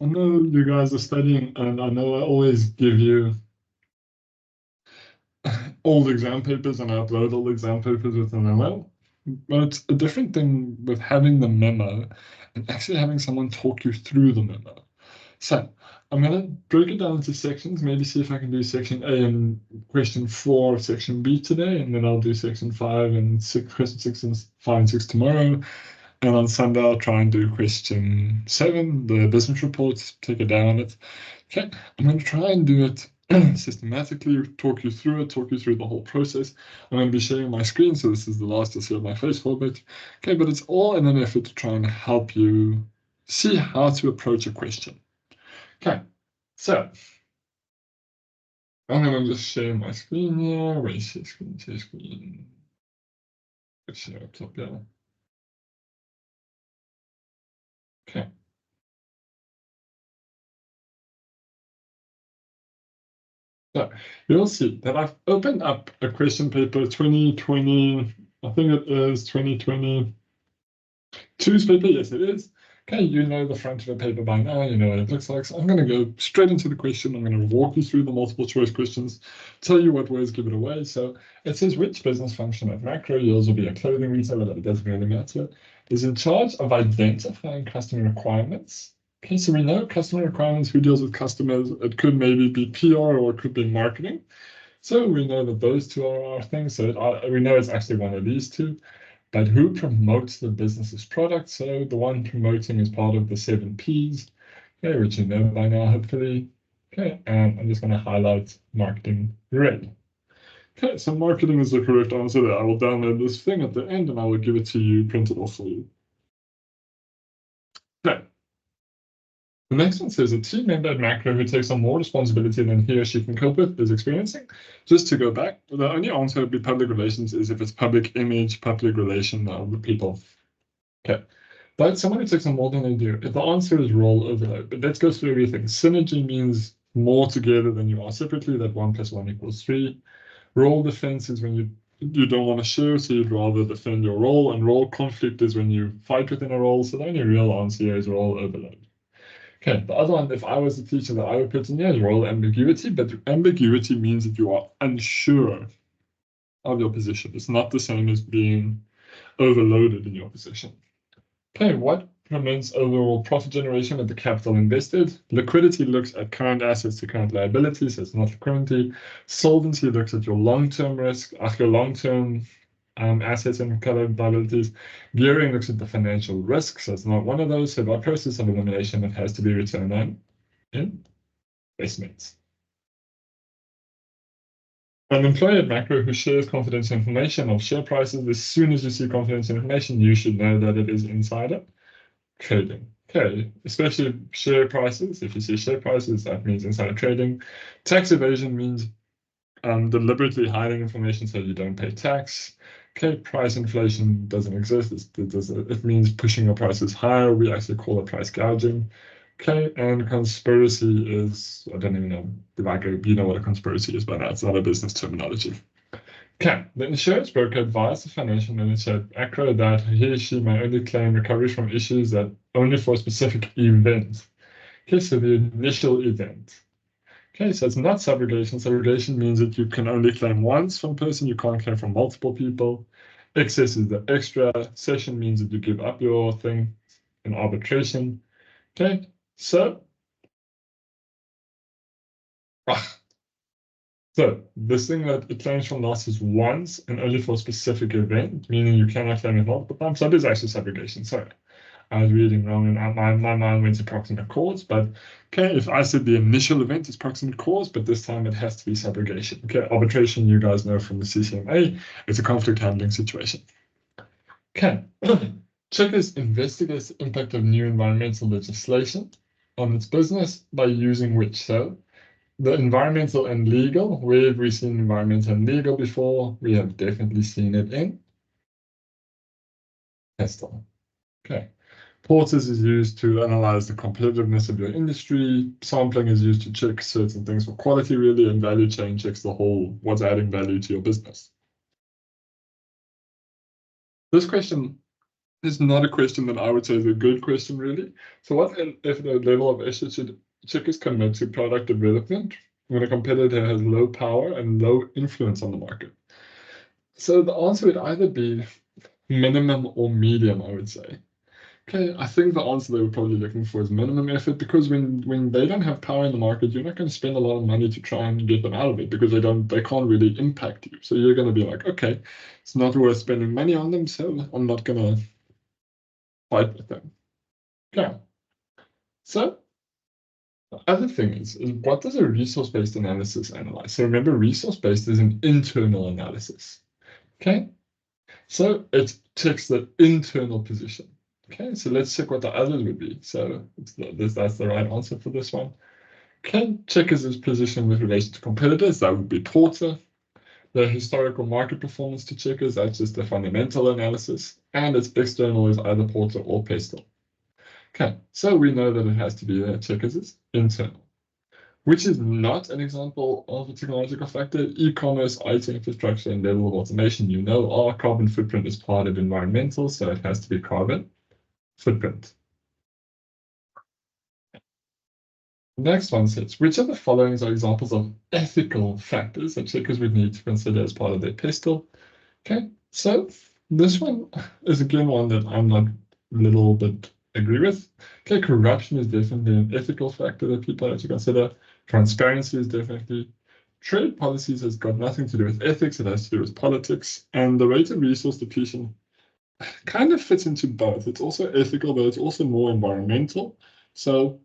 I know you guys are studying, and I know I always give you all the exam papers and I upload all the exam papers with a memo. But it's a different thing with having the memo and actually having someone talk you through the memo. So I'm going to break it down into sections, maybe see if I can do section A and question 4 of section B today, and then I'll do section 5 and question 6 and 5 and 6 tomorrow. And on Sunday, I'll try and do question 7, the business reports, take it down on it. Okay, I'm going to try and do it systematically, talk you through the whole process. I'm going to be sharing my screen, so this is the last you'll see of my face for a bit. Okay, but it's all in an effort to try and help you see how to approach a question. Okay, so I'm going to just share my screen here. Where's share screen? Share screen. Share up top, yeah. Okay. So you'll see that I've opened up a question paper 2020, I think it is 2022's paper. Yes, it is. Okay, you know the front of the paper by now, you know what it looks like. So I'm going to go straight into the question. I'm going to walk you through the multiple choice questions, tell you what words give it away. So it says, which business function at Macro, yours will be a clothing retailer, but it doesn't really matter, is in charge of identifying customer requirements. Okay, so we know customer requirements, who deals with customers. It could maybe be PR or it could be marketing. So we know that those two are our things. So we know it's actually one of these two. But who promotes the business's product? So the one promoting is part of the 7 Ps, okay, which you know by now, hopefully. Okay, and I'm just going to highlight marketing red. Okay, so marketing is the correct answer there. I will download this thing at the end and I will give it to you, print it off for you. Okay. The next one says a team member at Macro who takes on more responsibility than he or she can cope with is experiencing. Just to go back, the only answer would be public relations is if it's public image, public relation of the people. Okay. But someone who takes on more than they do, if the answer is role overload, but let's go through everything. Synergy means more together than you are separately, that 1 + 1 = 3. Role defense is when you don't want to share, so you'd rather defend your role, and role conflict is when you fight within a role, so the only real answer here is role overload. Okay, the other one, if I was a teacher, that I would put in here is role ambiguity, but ambiguity means that you are unsure of your position. It's not the same as being overloaded in your position. Okay, what promotes overall profit generation with the capital invested? Liquidity looks at current assets to current liabilities, so it's not liquidity. Solvency looks at your long-term risk, your long-term assets and current liabilities. Gearing looks at the financial risk, so it's not one of those. So by process of elimination, it has to be return on investments. An employee at Macro who shares confidential information of share prices, as soon as you see confidential information, you should know that it is insider trading. Okay, especially share prices. If you see share prices, that means insider trading. Tax evasion means deliberately hiding information so you don't pay tax. Okay, price inflation doesn't exist. It means pushing your prices higher. We actually call it price gouging. Okay, and conspiracy is, I don't even know, you know what a conspiracy is by now. It's not a business terminology. Okay, the insurance broker advised the financial manager at Acro that he or she may only claim recovery from issues that only for a specific event. Okay, so the initial event. Okay, so it's not subrogation. Subrogation means that you can only claim once from a person, you can't claim from multiple people. Excess is the extra. Cession means that you give up your thing in arbitration. Okay, so this thing that it claims from loss is once and only for a specific event, meaning you cannot claim it multiple times. So it is actually subrogation. Sorry, I was reading wrong and my mind went to proximate cause. But okay, if I said the initial event is proximate cause, but this time it has to be subrogation. Okay, arbitration, you guys know from the CCMA, it's a conflict handling situation. Okay, Checkers investigates the impact of new environmental legislation on its business by using which? So the environmental and legal. Where have we seen environmental and legal before? We have definitely seen it in Pestle. Okay. Porters is used to analyze the competitiveness of your industry. Sampling is used to check certain things for quality, really, and value chain checks the whole, what's adding value to your business. This question It's not a question that I would say is a good question, really. So what if the level of effort should checkers commit to product development when a competitor has low power and low influence on the market? So the answer would either be minimum or medium, I would say. Okay, I think the answer they were probably looking for is minimum effort, because when they don't have power in the market, you're not going to spend a lot of money to try and get them out of it, because they can't really impact you. So you're going to be like, okay, it's not worth spending money on them, so I'm not going to fight with them. Okay. So the other thing is what does a resource-based analysis analyze? So remember, resource-based is an internal analysis. Okay. So it checks the internal position. Okay, so let's check what the others would be. So that's the right answer for this one. Okay, checkers' position with relation to competitors, that would be Porter. The historical market performance to checkers, that's just the fundamental analysis. And its external is either Porter or Pestel. Okay, so we know that it has to be checkers' internal, which is not an example of a technological factor. E-commerce, IT infrastructure, and level of automation, you know, our carbon footprint is part of environmental, so it has to be carbon footprint. Next one says, which of the following are examples of ethical factors that checkers would need to consider as part of their pestle? Okay, so this one is again one that I'm not a little bit agree with. Okay, corruption is definitely an ethical factor that people have to consider. Transparency is definitely. Trade policies has got nothing to do with ethics, it has to do with politics. And the rate of resource depletion kind of fits into both. It's also ethical, but it's also more environmental. So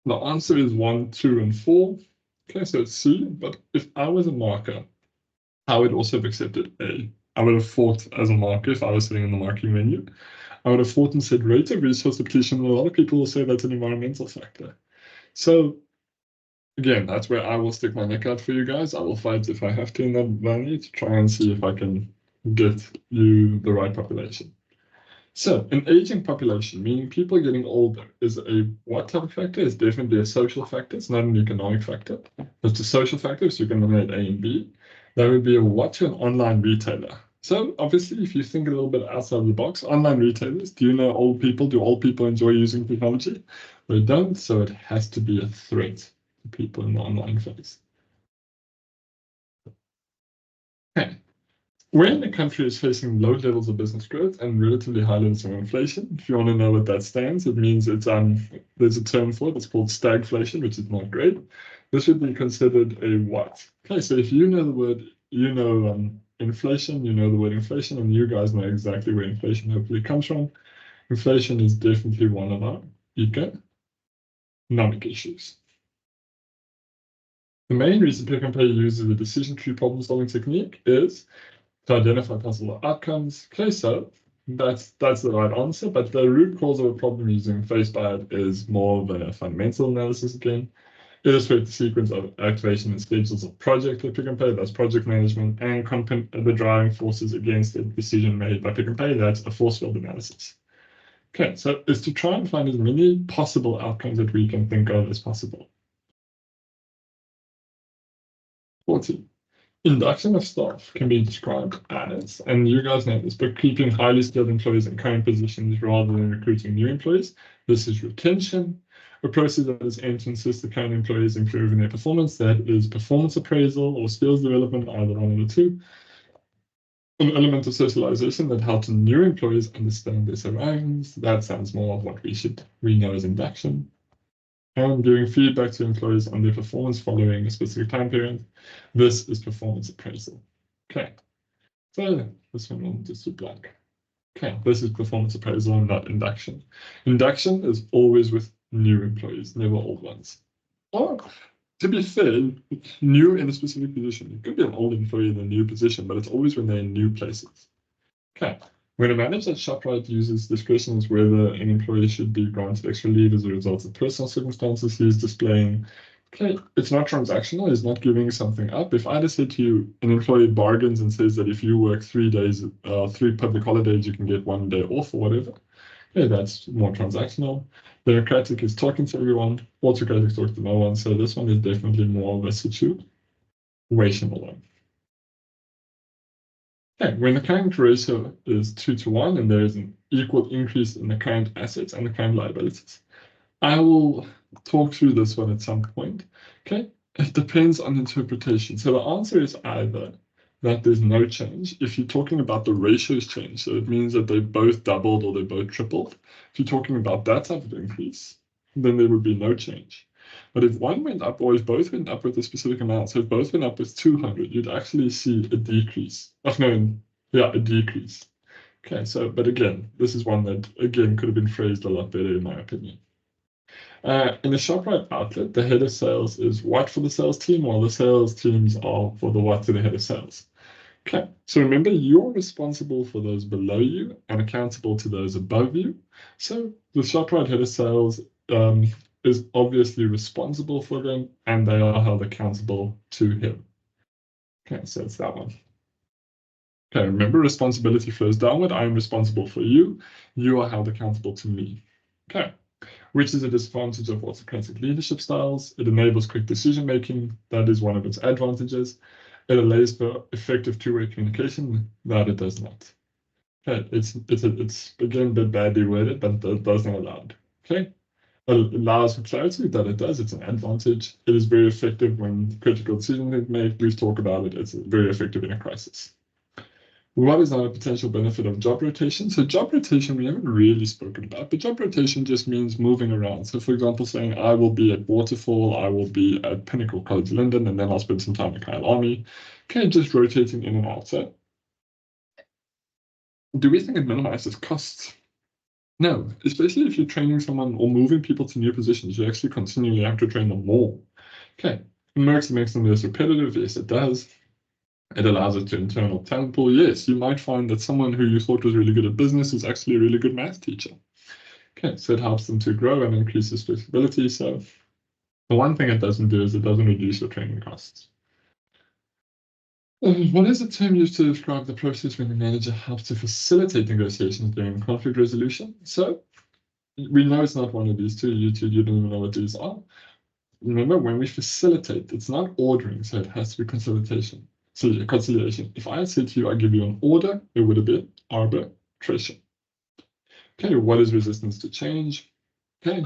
the answer is 1, 2, and 4. Okay, so it's C, but if I was a marker, I would also have accepted A. I would have fought as a marker if I was sitting in the marking menu. I would have fought and said rate of resource depletion. And a lot of people will say that's an environmental factor. So again, that's where I will stick my neck out for you guys. I will fight if I have to in that value to try and see if I can get you the right population. So an aging population, meaning people getting older, is a what type of factor? It's definitely a social factor. It's not an economic factor. It's a social factor, so you can nominate A and B. That would be a what to an online retailer. So obviously, if you think a little bit outside the box, online retailers, do you know old people? Do old people enjoy using technology? They don't, so it has to be a threat to people in the online phase. Okay. When a country is facing low levels of business growth and relatively high levels of inflation, if you want to know what that stands, it means it's there's a term for it. It's called stagflation, which is not great. This would be considered a what? Okay, so if you know the word, you know inflation, you know the word inflation, and you guys know exactly where inflation hopefully comes from. Inflation is definitely one of our economic issues. The main reason Pick and Pay uses the decision tree problem-solving technique is to identify possible outcomes. Okay, so that's the right answer, but the root cause of a problem using FaceBad is more of a fundamental analysis again. Illustrate the sequence of activation and schedules of project with Pick and Pay, that's project management, and the driving forces against the decision made by Pick and Pay, that's a force field analysis. Okay, so it's to try and find as many possible outcomes that we can think of as possible. 14. Induction of staff can be described as, and you guys know this, but keeping highly skilled employees in current positions rather than recruiting new employees. This is retention, a process that is aimed to insist the current employees improving their performance. That is performance appraisal or skills development, either one of the two. An element of socialization that helps new employees understand their surroundings. That sounds more of what we know as induction. And giving feedback to employees on their performance following a specific time period. This is performance appraisal. Okay, so this one will just be blank. Okay, this is performance appraisal and not induction. Induction is always with new employees, never old ones. Or, to be fair, new in a specific position. It could be an old employee in a new position, but it's always when they're in new places. Okay. When a manager at ShopRite uses discretion as whether an employee should be granted extra leave as a result of personal circumstances, he's displaying, okay, it's not transactional, he's not giving something up. If I just said to you, an employee bargains and says that if you work 3 days, 3 public holidays, you can get 1 day off or whatever, okay, that's more transactional. Democratic is talking to everyone, autocratic is talking to no one, so this one is definitely more of a situational one. Okay, when the current ratio is 2 to 1 and there is an equal increase in the current assets and the current liabilities. I will talk through this one at some point. Okay, it depends on interpretation. So the answer is either that there's no change. If you're talking about the ratios change, so it means that they both doubled or they both tripled. If you're talking about that type of increase, then there would be no change. But if one went up or if both went up with a specific amount, so if both went up with 200, you'd actually see a decrease. Oh, no, yeah, a decrease. Okay, so, but again, this is one that, again, could have been phrased a lot better in my opinion. In the ShopRite outlet, the head of sales is what for the sales team, while the sales teams are for the what to the head of sales. Okay, so remember, you're responsible for those below you and accountable to those above you. So the ShopRite head of sales is obviously responsible for them, and they are held accountable to him. Okay, so it's that one. Okay, remember, responsibility flows downward. I am responsible for you. You are held accountable to me. Okay, which is a disadvantage of autocratic leadership styles. It enables quick decision making. That is one of its advantages. It allows for effective two-way communication. That it does not. Okay, it's again a bit badly worded, but it does not allow it. Okay, it allows for clarity. That it does. It's an advantage. It is very effective when critical decisions are made. We've talked about it. It's very effective in a crisis. What is now a potential benefit of job rotation? So job rotation, we haven't really spoken about, but job rotation just means moving around. So for example, saying I will be at Waterfall, I will be at Pinnacle College London, and then I'll spend some time at Kyle Army. Okay, just rotating in and out. So do we think it minimizes costs? No, especially if you're training someone or moving people to new positions, you actually continually have to train them more. Okay, it makes them less repetitive. Yes, it does. It allows it to internal talent pool. Yes, you might find that someone who you thought was really good at business is actually a really good math teacher. Okay, so it helps them to grow and increases flexibility. So the one thing it doesn't do is it doesn't reduce your training costs. What is the term used to describe the process when the manager helps to facilitate negotiations during conflict resolution? So we know it's not one of these two. You don't even know what these are. Remember, when we facilitate, it's not ordering, so it has to be conciliation. So conciliation. If I said to you, I give you an order, it would have been arbitration. Okay, what is resistance to change? Okay,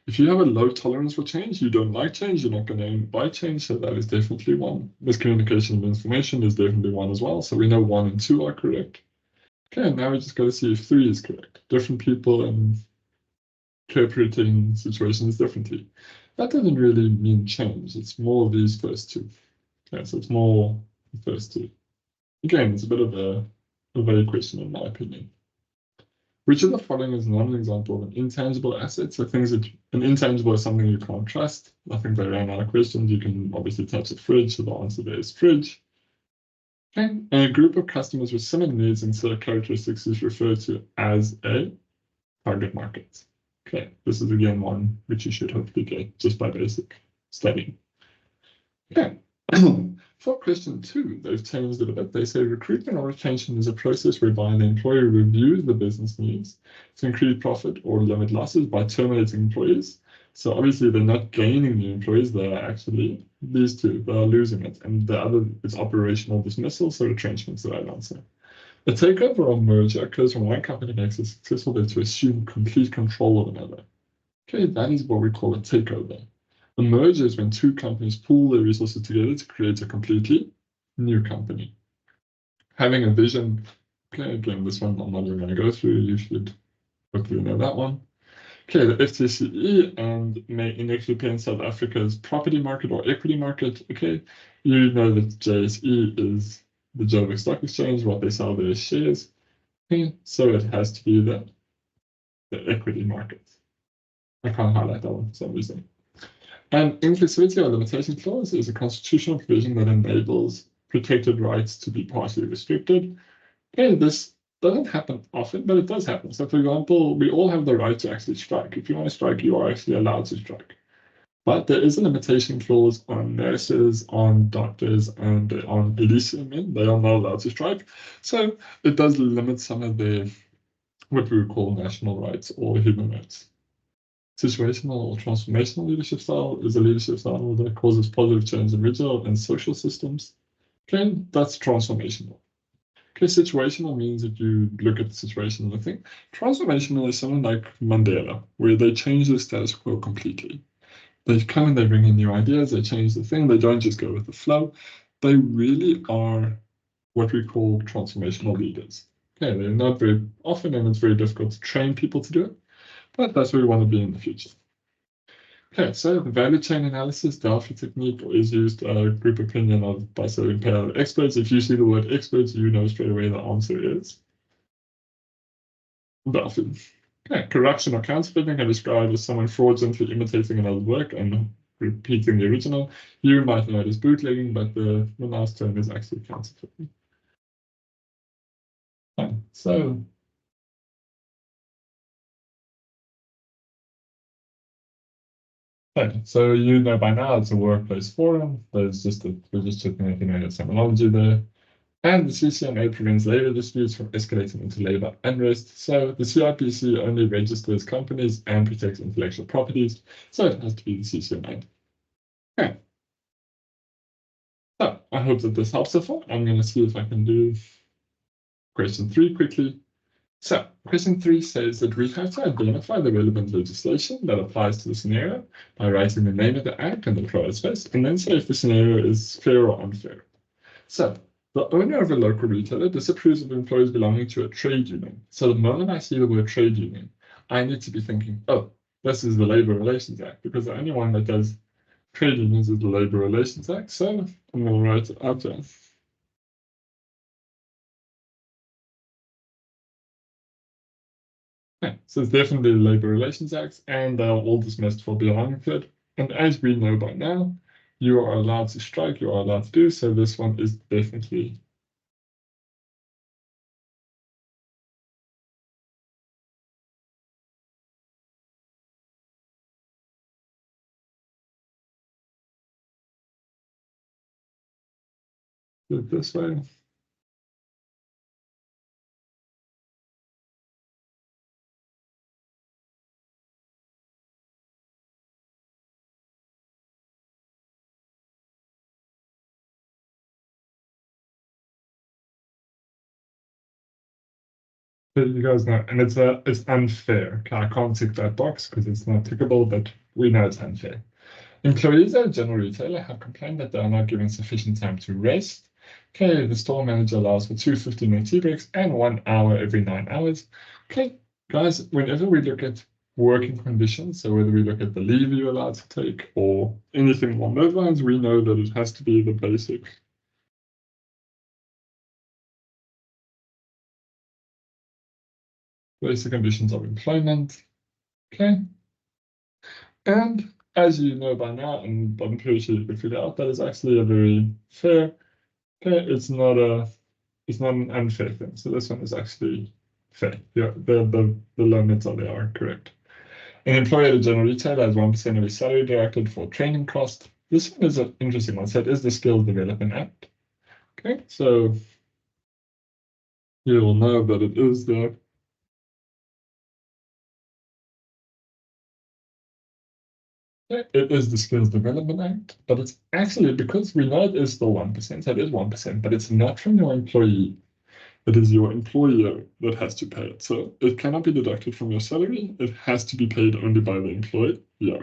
if you have a low tolerance for change, you don't like change, you're not going to invite change, so that is definitely one. Miscommunication of information is definitely one as well, so we know 1 and 2 are correct. Okay, now we just got to see if 3 is correct. Different people and interpreting situations differently. That doesn't really mean change. It's more these first two. Okay, so it's more the first two. Again, it's a bit of a vague question in my opinion. Which of the following is not an example of an intangible asset? So things that an intangible is something you can't trust. I think they ran out of questions. You can obviously touch a fridge, so the answer there is fridge. Okay, and a group of customers with similar needs and set of characteristics is referred to as a target market. Okay, this is again one which you should hopefully get just by basic studying. Okay, for question 2, they've changed it a bit. They say recruitment or retention is a process whereby the employer reviews the business needs to increase profit or limit losses by terminating employees. So obviously they're not gaining new employees, they're actually these two, they are losing it. And the other is operational dismissal, so retrenchment is the right answer. A takeover or merger occurs when one company makes it successful to assume complete control of another. Okay, that is what we call a takeover. A merger is when two companies pool their resources together to create a completely new company. Having a vision, okay, again, this one I'm not even going to go through. You should hopefully know that one. Okay, the FTSE and may index pay in South Africa's property market or equity market. Okay, you know that JSE is the Joburg Stock Exchange, what they sell their shares. Okay, so it has to be the equity market. I can't highlight that one for some reason. And inclusivity or limitation clause is a constitutional provision that enables protected rights to be partially restricted. And this doesn't happen often, but it does happen. So for example, we all have the right to actually strike. If you want to strike, you are actually allowed to strike. But there is a limitation clause on nurses, on doctors, and on policemen. They are not allowed to strike. So it does limit some of their, what we would call national rights or human rights. Situational or transformational leadership style is a leadership style that causes positive change in regional and social systems. Okay, that's transformational. Okay, Okay, situational means that you look at the situation and the thing. Transformational is someone like Mandela, where they change the status quo completely. They come and they bring in new ideas, they change the thing, they don't just go with the flow. They really are what we call transformational leaders. Okay, they're not very often, and it's very difficult to train people to do it, but that's where we want to be in the future. Okay, so the value chain analysis, Delphi technique, is used group opinion of by certain pair of experts. If you see the word experts, you know straight away the answer is Delphi. Okay, corruption or counterfeiting can be described as someone fraudulently imitating another's work and repeating the original. You might know it as bootlegging, but the last term is actually counterfeiting. Okay, so okay, so you know by now it's a workplace forum. We're just looking at the terminology there. And the CCNA prevents labor disputes from escalating into labor unrest. So the CIPC only registers companies and protects intellectual properties. So it has to be the CCNA. Okay. So I hope that this helps so far. I'm going to see if I can do question 3 quickly. So question 3 says that we have to identify the relevant legislation that applies to the scenario by writing the name of the act and the prior space, and then say if the scenario is fair or unfair. So the owner of a local retailer disapproves of employees belonging to a trade union. So the moment I see the word trade union, I need to be thinking, oh, this is the Labor Relations Act, because the only one that does trade unions is the Labor Relations Act. So I'm going to write it out there. Okay, so it's definitely the Labor Relations Act, and they are all dismissed for belonging to it. And as we know by now, you are allowed to strike, you are allowed to do, so this one is definitely this way. But you guys know, and it's unfair. Okay, I can't tick that box because it's not tickable, but we know it's unfair. Employees at a general retailer have complained that they are not given sufficient time to rest. Okay, the store manager allows for 2 15-minute tea breaks and 1 hour every 9 hours. Okay, guys, whenever we look at working conditions, so whether we look at the leave you're allowed to take or anything along those lines, we know that it has to be the basic conditions of employment. Okay. And as you know by now, and I'm pretty sure you can figure out, that is actually a very fair. Okay, it's not an unfair thing. So this one is actually fair. Yeah, the limits are there are correct. An employer at a general retailer has 1% of his salary deducted for training cost. This one is an interesting one. So it is the Skills Development Act. Okay, so you will know that it is the it is the Skills Development Act, but it's actually because we know it is still 1%, so it is 1%, but it's not from your employee. It is your employer that has to pay it. So it cannot be deducted from your salary. It has to be paid only by the employer. Yeah.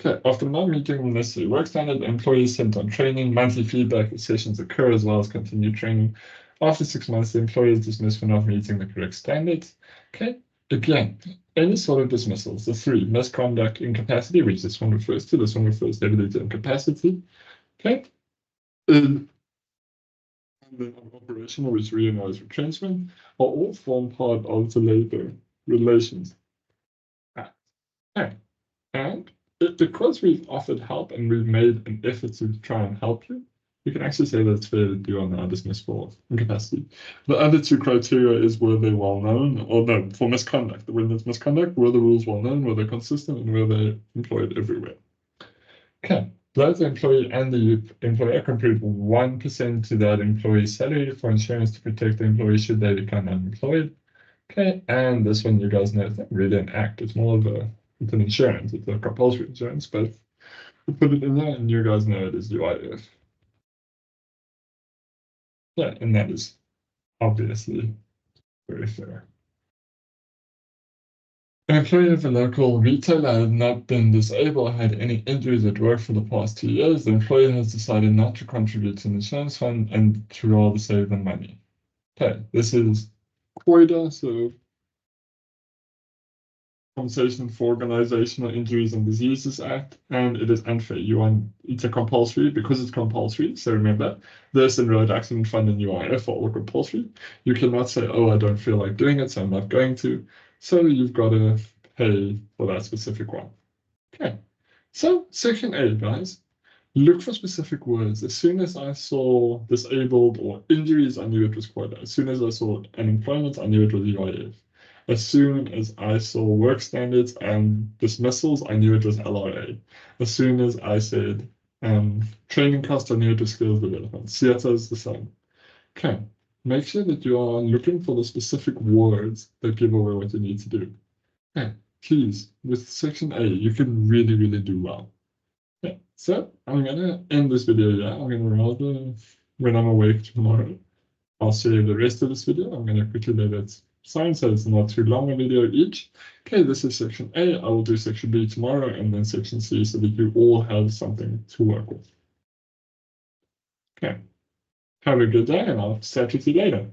Okay, after not meeting the necessary work standard, employees sent on training, monthly feedback sessions occur as well as continued training. After 6 months, the employee is dismissed for not meeting the correct standards. Okay, again, any sort of dismissals, the 3, misconduct, incapacity, which this one refers to, this one refers to ability and capacity. Okay, and then operational, which really knows retrenchment, are all form part of the Labor Relations Act. Okay. And because we've offered help and we've made an effort to try and help you, we can actually say that it's fair that you are now dismissed for incapacity. The other 2 criteria is were they well known, or no, for misconduct. When there's misconduct, were the rules well known, were they consistent, and were they employed everywhere? Okay. Both the employee and the employer contribute 1% to that employee's salary for insurance to protect the employee should they become unemployed. Okay, and this one you guys know it's not really an act, it's more of it's an insurance, it's a compulsory insurance, but we put it in there and you guys know it is UIF. Yeah, and that is obviously very fair. An employee of a local retailer had not been disabled or had any injuries at work for the past 2 years. The employer has decided not to contribute to an insurance fund and to rather save them money. Okay, this is COIDA, so Compensation for Organizational Injuries and Diseases Act, and it is unfair. It's a compulsory because it's compulsory. So remember, this and road accident fund and UIF are all compulsory. You cannot say, "Oh, I don't feel like doing it, so I'm not going to." So you've got to pay for that specific one. Okay. So section A, guys. Look for specific words. As soon as I saw disabled or injuries, I knew it was quota. As soon as I saw unemployment, I knew it was UIF. As soon as I saw work standards and dismissals, I knew it was LRA. As soon as I said training cost, I knew it was skills development. CETA is the same. Okay, make sure that you are looking for the specific words that give away what you need to do. Okay, please, with section A, you can really, really do well. Okay, so I'm gonna end this video. Yeah, I'm gonna rather when I'm awake tomorrow, I'll save the rest of this video. I'm gonna quickly let it sign so it's not too long a video each. Okay, this is section A. I will do section B tomorrow and then section C so that you all have something to work with. Okay, have a good day and I'll chat with you later.